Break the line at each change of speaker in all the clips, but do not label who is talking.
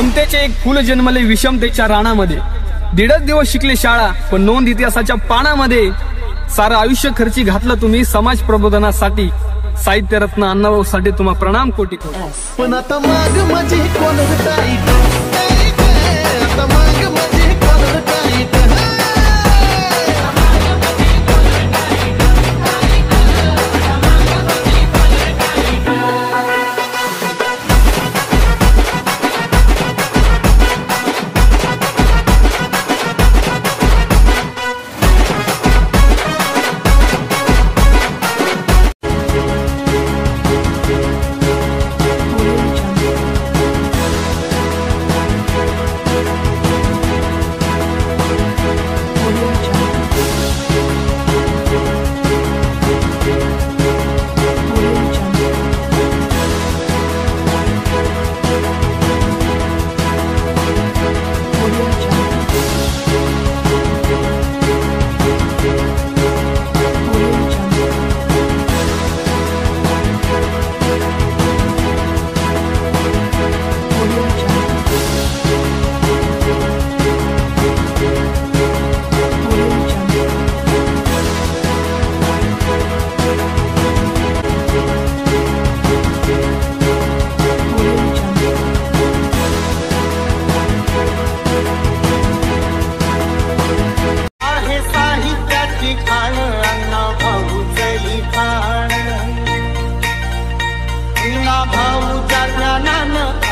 समतेचे एक फुल जन्मले विषमतेच्या राणामध्ये। 1.5 दिवस शिकले शाळा, पण नोंद इतिहासाच्या पानामध्ये। सारं आयुष्य खर्ची घातलं तुम्ही समाज प्रबोधनासाठी। साहित्य रत्न अण्णाभाऊ साठे तुम्हा प्रणाम कोटी कोटी।
पण आता माग माझी कॉलर टाईट, आता माग माझी कॉलर टाईट।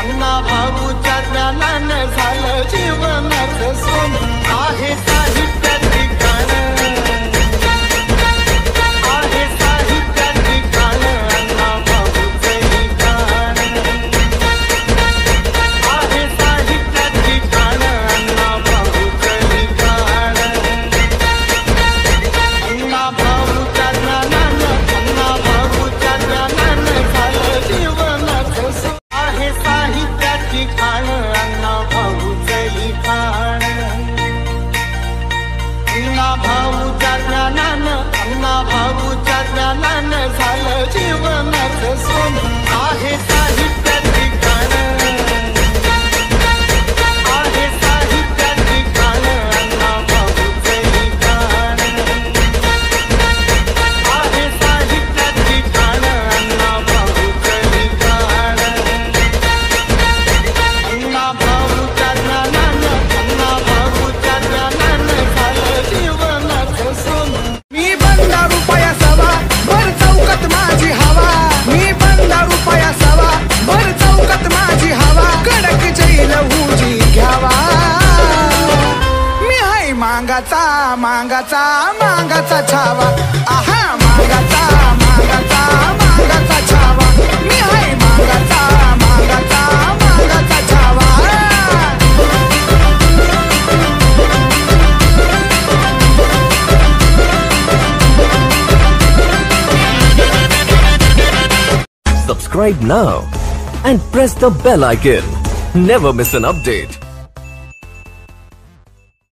अण्णाभाऊच्या ज्ञानानं झालं जीवनाचं सोनं। आहे साहित्याची गाणं, आहे साहित्याची गाणं, अण्णाभाऊचं गाणं। आहे साहित्याची गाणं, अण्णाभाऊचं गाणं। अण्णाभाऊच्या ज्ञानानं, अण्णाभाऊच्या ज्ञानानं झालं जीवनाचं सोनं। आहे साहित्याची गाणं, अण्णाभाऊचं गाणं। अण्णाभाऊच्या ज्ञानानं, अण्णाभाऊच्या ज्ञानानं झालं जीवनाचं सोनं। आहे साहित्याची गाणं, आहे साहित्याची गाणं, अण्णाभाऊचं गाणं। आहे साहित्याची गाणं, अण्णाभाऊचं गाणं। अण्णाभाऊच्या ज्ञानानं, अण्णाभाऊच्या ज्ञानानं झालं जीवनाचं सोनं।
मी बंदा रुपया सवा, भर चौकात माझी हवा। मी बंदा रुपया सवा, भर चौकात माझी हवा। कडक जैल हुजी घ्यावा, मी हाय मांगाचा मांगाचा मांगाचा छावा। आहा मांगाचा मांगाचा मांगाचा छावा, मी हाय मांगाचा मांगाचा मांगाचा Chhava.
Subscribe now and press the bell icon. Never miss an update.